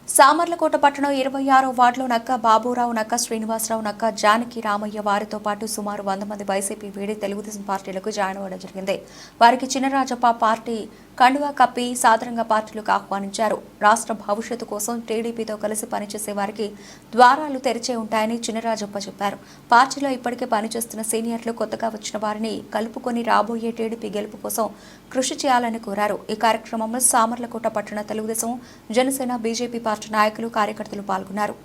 సామర్లకోట పట్టణం 26వ వార్డులో నక్క బాబురావు, నక్క శ్రీనివాసరావు, నక్క జానకి రామయ్య వారితో పాటు సుమారు 100 మంది వైసీపీ వీడి తెలుగుదేశం పార్టీలకు జాయిన్ అవ్వడం జరిగింది. వారికి చినరాజప్ప పార్టీ కండువా కప్పి సాధారణంగా పార్టీలకు ఆహ్వానించారు. రాష్ట్ర భవిష్యత్తు కోసం టీడీపీతో కలిసి పనిచేసే వారికి ద్వారాలు తెరిచే ఉంటాయని చినరాజప్ప చెప్పారు. పార్టీలో ఇప్పటికే పనిచేస్తున్న సీనియర్లు కొత్తగా వచ్చిన వారిని కలుపుకొని రాబోయే టీడీపీ గెలుపు కోసం కృషి చేయాలని కోరారు. ఈ కార్యక్రమంలో సామర్లకోట పట్టణ తెలుగుదేశం, జనసేన, బీజేపీ పార్టీ నాయకులు, కార్యకర్తలు పాల్గొన్నారు.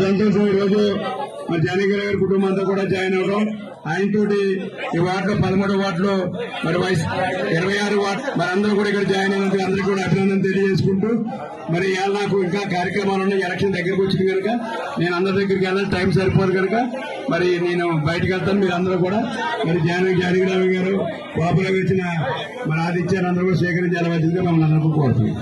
సంతోషం. ఈరోజు మరి జానకి గారి కుటుంబం అంతా కూడా జాయిన్ అవడం, ఆయనతోటి ఈ వార్డులో 13వ వార్డులో మరి 26 వార్డు మరి అందరూ కూడా ఇక్కడ జాయిన్ అయినందుకు అందరికీ కూడా అభినందన తెలియజేసుకుంటూ, మరి ఇవాళ నాకు ఇంకా కార్యక్రమాలు ఉన్నాయి. ఎలక్షన్ దగ్గరకు వచ్చింది కనుక నేను అందరి దగ్గరికి వెళ్ళాలి, టైం సరిపోదు కనుక మరి నేను బయటకు వెళ్తాను. మీరు అందరూ కూడా మరి జానకి రావు గారు, బాబురావు వచ్చిన మరి ఆదిత్యాన్ని అందరూ కూడా స్వీకరించాల్సిందిగా మమ్మల్ని అందరికీ కోరుతున్నాం.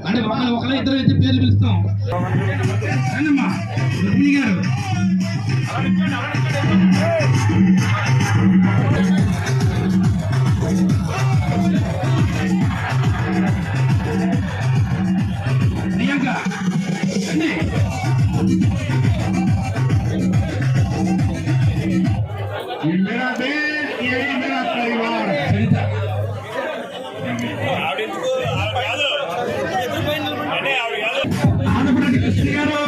అంటే ఒకళ్ళ ఇద్దరు అయితే పేర్లు పిలుస్తాం. రండమ్మా రుక్మిణి గారు, ప్రియాంక రండి. मेरा देश यही मेरा परिवार. ఆంధ్రప్రదేశ్ కృష్ణ గారు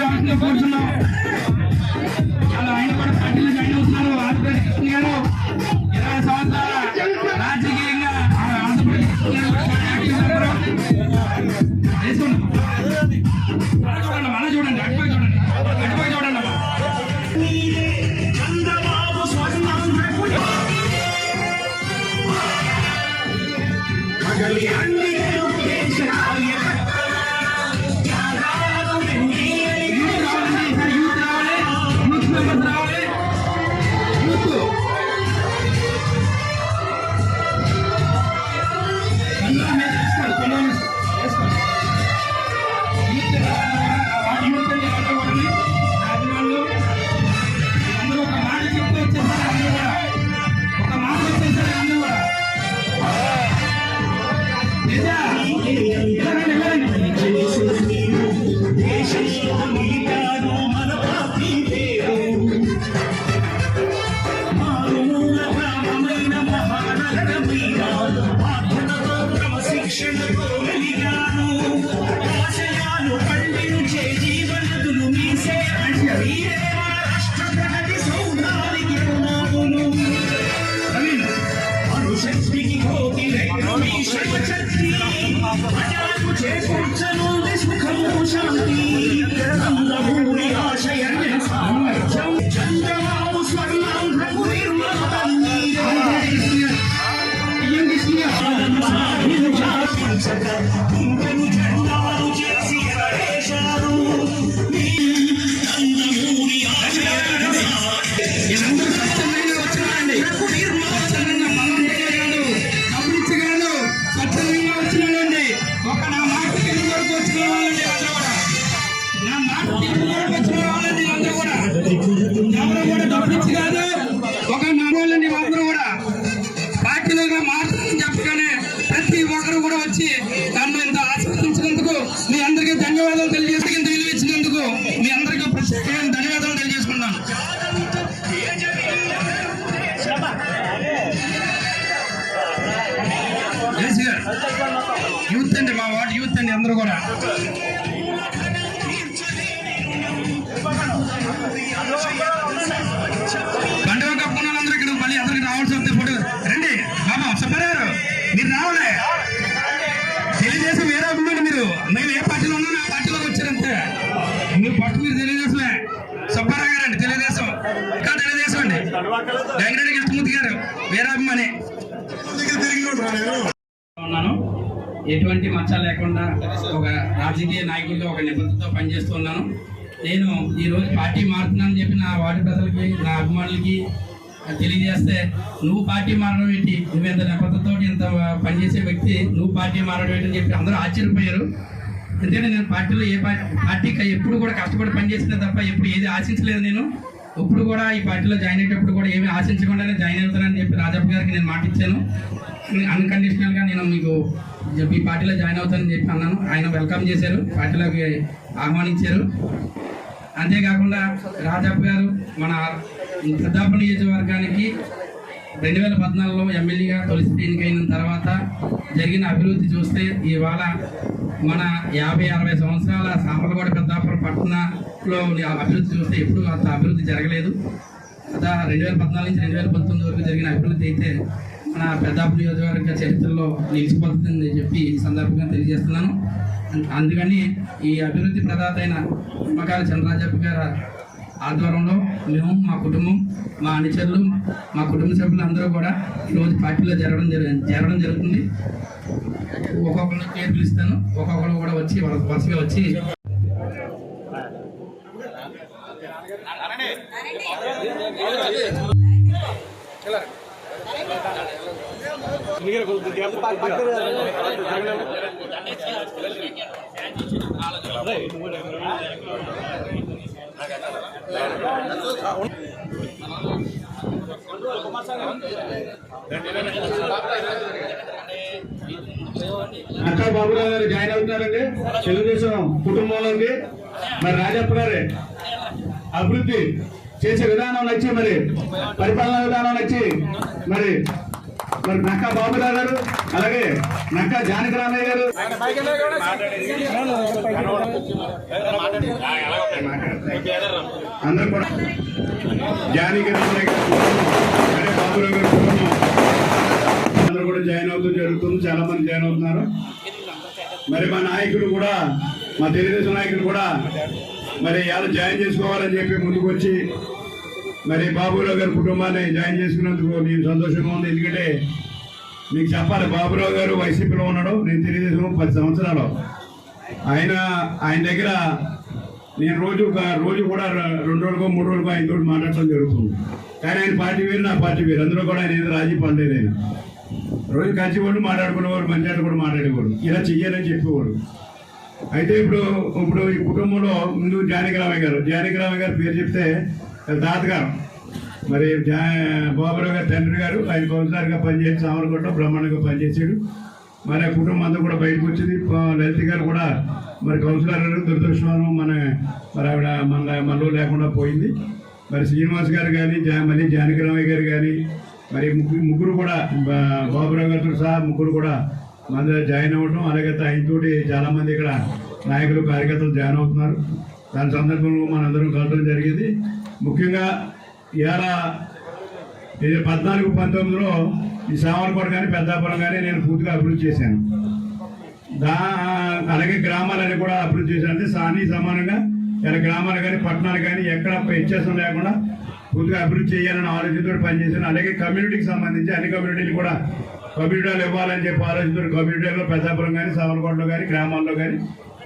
రాష్ట్రంలో కూర్చున్నాం. అలా ఆయన కూడా పార్టీలో జాయిన్ అవుతున్నారు. ఆంధ్రప్రదేశ్ కృష్ణ గారు 20 సంవత్సరాల రాజకీయంగా ఆంధ్రప్రదేశ్ కృష్ణ గారు మన చూడండి, అటుపై చూడండి, అటుపై చూడండి అమ్మా. వచ్చిన వాళ్ళండి అందరూ కూడా ఎవరు కూడా డబ్బిచ్చి కాదు, ఒక నడవాలండి అందరూ కూడా పార్టీలుగా మాట్లాడని చెప్పగానే ప్రతి ఒక్కరు కూడా వచ్చి నన్ను ఇంత ఆశీర్వదించినందుకు మీ అందరికీ ధన్యవాదాలు తెలియజేసినందుకు మీ అందరికీ ప్రత్యేకమైన ధన్యవాదాలు తెలియజేసుకున్నాను. యూత్ అండి, మా వార్డు యూత్ అండి అందరూ కూడా. పండుగ కప్పుకున్న అందరూ ఇక్కడ మళ్ళీ అందరికి రావాల్సి వస్తే ఫోటో రండి. బాబా సుబ్బారావు మీరు రావాలే, తెలుగుదేశం వేరే అభిమాని మీరు, మేము ఏ పార్టీలో ఉన్నాం ఆ పార్టీలోకి వచ్చారంతే. మీరు ఫస్ట్ మీరు తెలుగుదేశమే, సుబ్బారావు గారు అండి తెలుగుదేశం, ఇంకా తెలుగుదేశం అండి. వెంకటరెడ్డి కృష్ణమూర్తి గారు వేరే అభిమాని. ఉన్నాను, ఎటువంటి మచ్చ లేకుండా ఒక రాజకీయ నాయకుడిగా ఒక నిబద్ధతతో పనిచేస్తున్నాను. నేను ఈరోజు పార్టీ మారుతున్నానని చెప్పి నా వార్డు ప్రజలకి నా అభిమానులకి తెలియజేస్తే, నువ్వు పార్టీ మారడం ఏంటి, నువ్వు ఎంత నిబద్ధతతో ఇంత పనిచేసే వ్యక్తి నువ్వు పార్టీ మారడం ఏంటి అని చెప్పి అందరూ ఆశ్చర్యపోయారు. ఎందుకంటే నేను పార్టీలో ఏ పార్టీకి ఎప్పుడు కూడా కష్టపడి పనిచేసినా తప్ప ఎప్పుడు ఏది ఆశించలేదు. నేను ఇప్పుడు కూడా ఈ పార్టీలో జాయిన్ అయ్యేటప్పుడు కూడా ఏమీ ఆశించకుండానే జాయిన్ అవుతానని చెప్పి రాజప్ప గారికి నేను మాట ఇచ్చాను. అన్కండిషనల్గా నేను మీకు ఈ పార్టీలో జాయిన్ అవుతానని చెప్పి అన్నాను. ఆయన వెల్కమ్ చేశారు, పార్టీలోకి ఆహ్వానించారు. అంతేకాకుండా రాజప్ప గారు మన పెద్దాపురం నియోజకవర్గానికి 2014లో ఎమ్మెల్యేగా తొలిసి ఎన్నికైన తర్వాత జరిగిన అభివృద్ధి చూస్తే ఇవాళ మన 50-60 సంవత్సరాల సామర్లగూడ పెద్దాపురం పట్టణంలో అభివృద్ధి చూస్తే ఎప్పుడు అంత అభివృద్ధి జరగలేదు. అదా 2014 నుంచి 2019 వరకు జరిగిన అభివృద్ధి అయితే మన పెద్దాపురం నియోజకవర్గ చరిత్రలో నిలిచిపోతుందని చెప్పి ఈ సందర్భంగా తెలియజేస్తున్నాను. అందుకని ఈ అభివృద్ధి ప్రదాత అయిన నిమ్మకాయల చంద్రరాజప్ప గారి ఆధ్వర్యంలో మేము, మా కుటుంబం, మా అనుచరులు, మా కుటుంబ సభ్యులు అందరూ కూడా ఈరోజు పార్టీలో జరగడం జరుగుతుంది. ఒక్కొక్కరు పేరు పిలుస్తాను, ఒక్కొక్కరు కూడా వచ్చి వరుసగా వచ్చి అక్క బాబురావు గారు జాయిన్ అవుతున్నారండి తెలుగుదేశం కుటుంబంలోకి. మరి రాజప్ప గారు అభివృద్ధి చేసే విధానం నచ్చి, మరి పరిపాలనా విధానం నచ్చి మరి నక్కా బాబురావు గారు, అలాగే నక్కా జానకి రామయ్య గారు అందరూ కూడా జానకి రామయ్య గారు, బాబురావు గారు అందరూ కూడా జాయిన్ అవుతూ జరుగుతుంది. చాలా మంది జాయిన్ అవుతున్నారు. మరి మా నాయకులు కూడా, మా తెలుగుదేశం నాయకులు కూడా మరి వాళ్ళు జాయిన్ చేసుకోవాలని చెప్పి ముందుకు వచ్చి మరి బాబురావు గారి కుటుంబాన్ని జాయిన్ చేసుకున్నందుకు నేను సంతోషంగా ఉంది. ఎందుకంటే మీకు చెప్పాలి, బాబురావు గారు వైసీపీలో ఉన్నాడు, నేను తెలుగుదేశం 10 సంవత్సరాలు. ఆయన దగ్గర నేను రోజు కూడా 2 రోజులకో 3 రోజులకో ఆయనతో మాట్లాడటం జరుగుతుంది. కానీ ఆయన పార్టీ వేరు, నా పార్టీ వేరు. అందులో కూడా ఆయన ఏదో రాజీ పడలేదు. ఆయన రోజు కలిసివాడు, మాట్లాడుకునేవాడు, మంచి కూడా మాట్లాడేవాడు, ఇలా చెయ్యాలని చెప్పేవాడు. అయితే ఇప్పుడు ఈ కుటుంబంలో ముందు జానకి రామయ్య గారు పేరు చెప్తే తాతగారు, మరి బాబురావు గారు తండ్రి గారు, ఆయన కౌన్సిలర్గా పనిచేసి సామర్లగూడలో బ్రహ్మాండంగా పనిచేసాడు. మరి ఆ కుటుంబం అంతా కూడా బయటకు వచ్చింది. లలిత గారు కూడా మరి కౌన్సిలర్ దురదృష్టం మరి ఆవిడ మనలో లేకుండా పోయింది. మరి శ్రీనివాస్ గారు కానీ మళ్ళీ జానకి రామయ్య గారు కానీ మరి ముగ్గురు కూడా బాబురావు గారితో సహా ముగ్గురు కూడా మన జాయిన్ అవ్వడం, అలాగే ఆయనతోటి చాలామంది ఇక్కడ నాయకులు కార్యకర్తలు జాయిన్ అవుతున్నారు. దాని సందర్భంలో మనందరం కలవడం జరిగింది. ముఖ్యంగా ఇవాళ 14-19లో ఈ సామర్లగూడ కానీ పెద్దాపురం కానీ నేను పూర్తిగా అభివృద్ధి చేశాను. అలాగే గ్రామాలని కూడా అభివృద్ధి చేశాను. అంటే సమానంగా ఇలా గ్రామాలు కానీ పట్టణాలు కానీ ఎక్కడ వ్యత్యాసం లేకుండా పూర్తిగా అభివృద్ధి చేయాలని ఆలోచనతో పనిచేశాను. అలాగే కమ్యూనిటీకి సంబంధించి అన్ని కమ్యూనిటీలు కూడా కమ్యూనిటీలు ఇవ్వాలని చెప్పి ఆలోచనతో కమ్యూనిటీలో పెద్దాపురం కానీ సామర్లగూడలో కానీ గ్రామాల్లో కానీ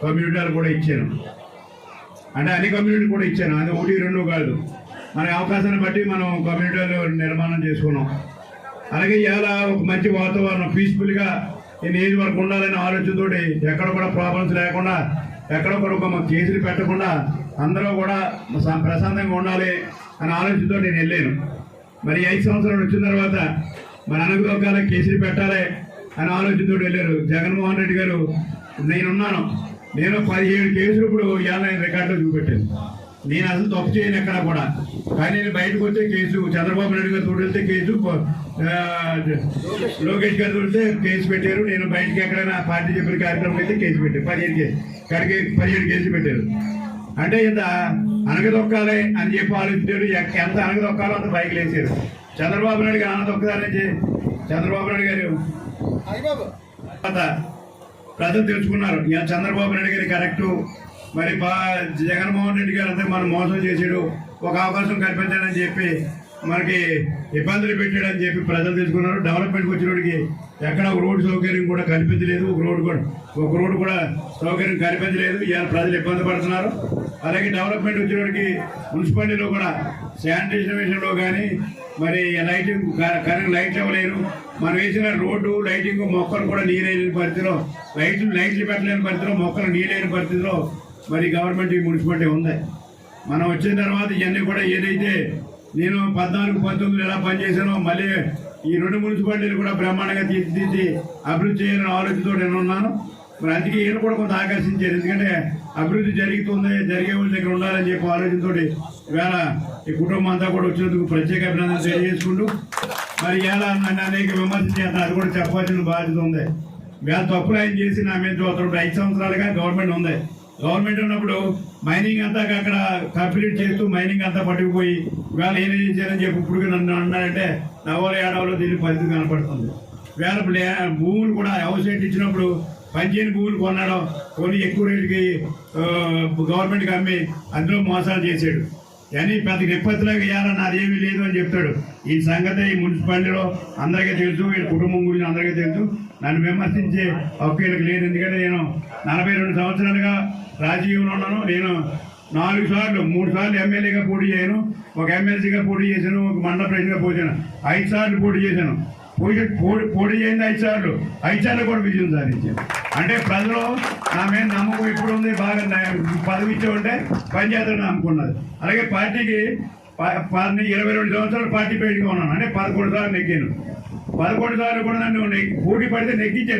కమ్యూనిటీలు కూడా ఇచ్చాను. అంటే అన్ని కమ్యూనిటీలు కూడా ఇచ్చాను. అది 1-2 కాదు, మన అవకాశాన్ని బట్టి మనం కమ్యూనిటీలు నిర్మాణం చేసుకున్నాం. అలాగే ఇవాళ ఒక మంచి వాతావరణం పీస్ఫుల్గా ఈ నియోజకవర్గం ఉండాలనే ఆలోచనతో ఎక్కడ కూడా ప్రాబ్లమ్స్ లేకుండా, ఎక్కడ కూడా కేసులు పెట్టకుండా అందరూ కూడా ప్రశాంతంగా ఉండాలి అనే ఆలోచనతో నేను వెళ్ళాను. మరి 5 సంవత్సరాలు వచ్చిన తర్వాత మన అనగదొక్కాల కేసులు పెట్టాలి అనే ఆలోచనతో వెళ్ళారు జగన్మోహన్ రెడ్డి గారు. నేనున్నాను, నేను 17 కేసులు ఇప్పుడు రికార్డులో చూపెట్టాను. నేను అసలు తప్పు చేయను ఎక్కడ కూడా. కానీ నేను బయటకు వస్తే కేసు, చంద్రబాబు నాయుడు గారు తోడితే కేసు, లోకేష్ గారు తోడితే కేసు పెట్టారు. నేను బయటకి ఎక్కడైనా పార్టీ చెప్పిన కార్యక్రమం అయితే కేసు పెట్టారు. 17 కేసులు పెట్టారు. అంటే ఇంత అనగదొక్కాలి అని చెప్పి ఆలోచించారు. ఎంత అనగదొక్కాలో అంత పైకి లేచారు. చంద్రబాబు నాయుడు గారు అనగదొక్కదాలని చంద్రబాబు నాయుడు గారు ప్రజలు తెలుసుకున్నారు. ఇక చంద్రబాబు నాయుడు గారి కరెక్టు, మరి జగన్మోహన్ రెడ్డి గారు అంతా మనం మోసం చేసాడు, ఒక అవకాశం కల్పించాడని చెప్పి మనకి ఇబ్బందులు పెట్టాడని చెప్పి ప్రజలు తెలుసుకున్నారు. డెవలప్మెంట్కి వచ్చినోడికి ఎక్కడ ఒక రోడ్డు సౌకర్యం కూడా కల్పించలేదు, ఒక రోడ్డు కూడా సౌకర్యం కల్పించలేదు. ఇవాళ ప్రజలు ఇబ్బంది పడుతున్నారు. అలాగే డెవలప్మెంట్ వచ్చినోడికి మున్సిపాలిటీలో కూడా శానిటేషన్ విషయంలో కానీ మరి లైటింగ్ కరెంట్ లైట్లు ఇవ్వలేరు. మనం వేసిన రోడ్డు లైటింగ్ మొక్కలు కూడా నీరైన పరిస్థితిలో, లైట్లు పెట్టలేని పరిస్థితిలో, మొక్కలు నీరైన పరిస్థితిలో మరి గవర్నమెంట్ మున్సిపాలిటీ ఉంది. మనం వచ్చిన తర్వాత ఇవన్నీ కూడా ఏదైతే నేను 14-19 ఎలా పనిచేశానో మళ్ళీ ఈ 2 మున్సిపాలిటీలు కూడా బ్రహ్మాండంగా తీర్చిదిద్ది అభివృద్ధి చేయాలని ఆలోచనతో నేను ఉన్నాను. మరి అందుకే ఈయన కూడా కొంత ఆకర్షించారు. ఎందుకంటే అభివృద్ధి జరుగుతుంది, జరిగే వాళ్ళ దగ్గర ఉండాలని చెప్పి ఆలోచనతో ఇవాళ ఈ కుటుంబం అంతా కూడా వచ్చినందుకు ప్రత్యేక అభినందన తెలియజేసుకుంటూ, మరి ఇలా నన్ను అనేక విమర్శలు చేస్తాను, అది కూడా చెప్పాల్సిన బాధ్యత ఉంది. వేళ తప్పులు ఆయన చేసి నా మీద చూస్తున్నప్పుడు 5 సంవత్సరాలుగా గవర్నమెంట్ ఉంది. గవర్నమెంట్ ఉన్నప్పుడు మైనింగ్ అంతా అక్కడ కంప్లీట్ చేస్తూ మైనింగ్ అంతా పట్టుకుపోయి వేళ ఏం చేశారని చెప్పి ఇప్పుడు నన్ను అన్నారంటే నవలో ఏడవలో దీని పరిస్థితి కనపడుతుంది. వేళ భూములు కూడా అవసరం ఇచ్చినప్పుడు పంచేని భూములు కొన్నాడు, కొన్ని ఎక్కువ రేటుకి గవర్నమెంట్కి అమ్మి అందులో మోసాలు చేశాడు. కానీ పెద్ద నిప్పత్తిలాగా వేయాలని అదేమీ లేదు అని చెప్తాడు. ఈ సంగతి ఈ మున్సిపాలిటీలో అందరికీ తెలుసు, వీళ్ళ కుటుంబం గురించి అందరికీ తెలుసు. నన్ను విమర్శించే హక్కులకు లేదు. ఎందుకంటే నేను 42 సంవత్సరాలుగా రాజకీయంలో ఉన్నాను. నేను 3 సార్లు ఎమ్మెల్యేగా పోటీ చేయను, ఒక ఎమ్మెల్సీగా పోటీ చేశాను, ఒక మండల ప్రెసిడెంట్గా పోయాను. 5 సార్లు పోటీ చేశాను. పోటీ చేయింది 5 సార్లు, 5 సార్లు కూడా విజయం సాధించాను. అంటే ప్రజలు నా మీద నమ్మకం ఇప్పుడు ఉంది. బాగా పదవి ఇచ్చామంటే పనిచేస్తారని నమ్ముకున్నది. అలాగే పార్టీకి 22 సంవత్సరాలు పార్టీ బయటగా ఉన్నాను. అంటే 11 సార్లు నెగ్గాను. 11 సార్లు కూడా నన్ను పోటీ పడితే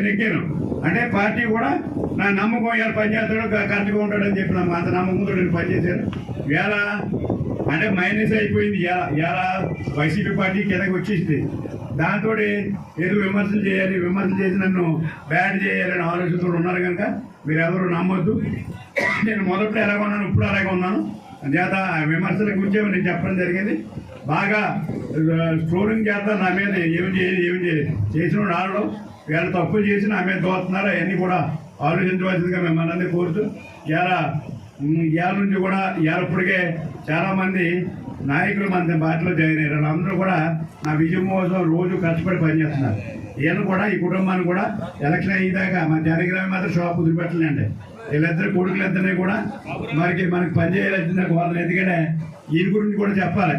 నెగ్గాను. అంటే పార్టీ కూడా నా నమ్మకం ఇలా పనిచేస్తాడు, కరెక్ట్గా ఉంటాడని చెప్పి అంత నమ్మకంతో నేను పనిచేశాను. ఇవాళ అంటే మైనస్ అయిపోయింది. ఇలా వైసీపీ పార్టీ కిందకి వచ్చేసింది. దాంతో ఏదో విమర్శలు చేసి నన్ను బ్యాడ్ చేయాలని ఆలోచనతో ఉన్నారు కనుక మీరు ఎవరు నమ్మొద్దు. నేను మొదట్లో ఎలాగ ఉన్నాను, ఇప్పుడు అలాగే ఉన్నాను. చేత విమర్శల గురించి నేను చెప్పడం జరిగింది. బాగా స్టోరింగ్ చేస్తా నా మీద ఏం చేయలేదు చేసిన వాళ్ళు వీళ్ళ తప్పులు చేసి నా మీద దోస్తున్నారు. అవన్నీ కూడా ఆలోచించవలసిందిగా మిమ్మల్ని అందరినీ కోరుతూ ఇవాళ నుంచి కూడా ఇప్పటికే చాలామంది నాయకులు మన పార్టీలో జాయిన్ అయ్యారు. వాళ్ళందరూ కూడా నా విజయం కోసం రోజు కష్టపడి పనిచేస్తున్నారు. ఈయన కూడా ఈ కుటుంబాన్ని కూడా ఎలక్షన్ అయ్యేదాకా మన జనగ్రామం మాత్రం షాప్ వదిలిపెట్టలేండి. వీళ్ళిద్దరు కొడుకులిద్దరినీ కూడా మనకి పనిచేయాల్సిందే కోరాలి. ఎందుకంటే వీరి గురించి కూడా చెప్పాలి.